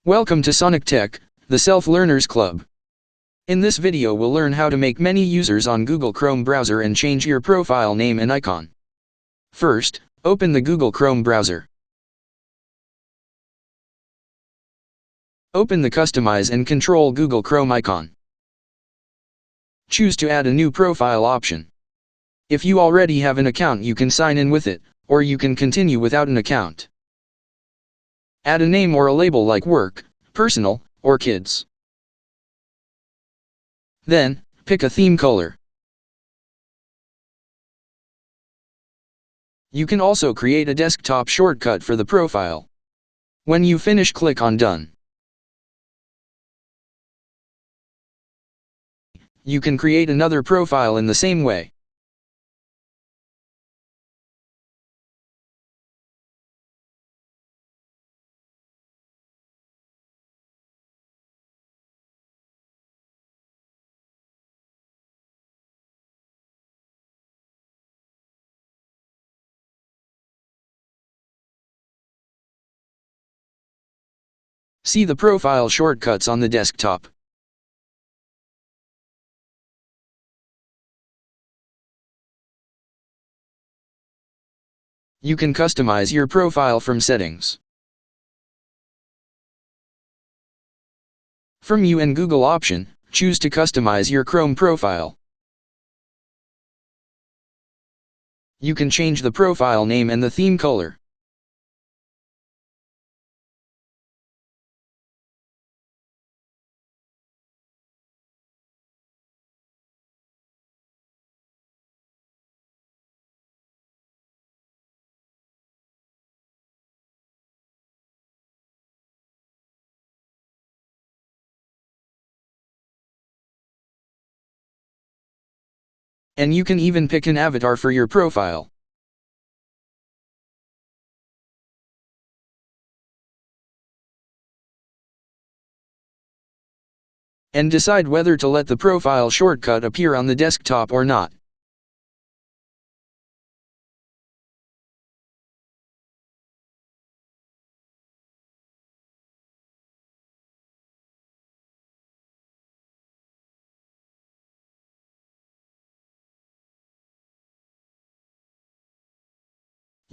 Welcome to Sonic Tech, the Self-Learners Club. In this video we'll learn how to make many users on Google Chrome browser and change your profile name and icon. First, open the Google Chrome browser. Open the Customize and Control Google Chrome icon. Choose to add a new profile option. If you already have an account you can sign in with it, or you can continue without an account. Add a name or a label like work, personal, or kids. Then, pick a theme color. You can also create a desktop shortcut for the profile. When you finish, click on Done. You can create another profile in the same way. See the profile shortcuts on the desktop. You can customize your profile from settings. From You and Google option, choose to customize your Chrome profile. You can change the profile name and the theme color. And you can even pick an avatar for your profile. And decide whether to let the profile shortcut appear on the desktop or not.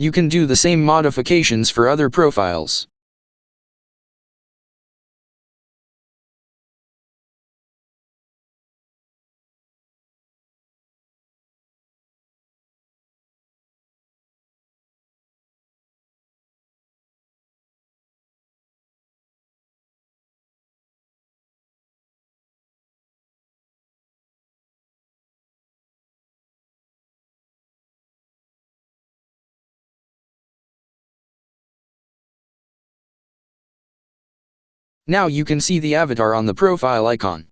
You can do the same modifications for other profiles. Now you can see the avatar on the profile icon.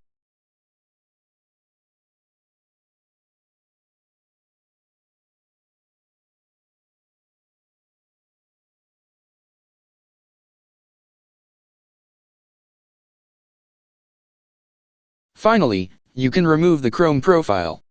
Finally, you can remove the Chrome profile.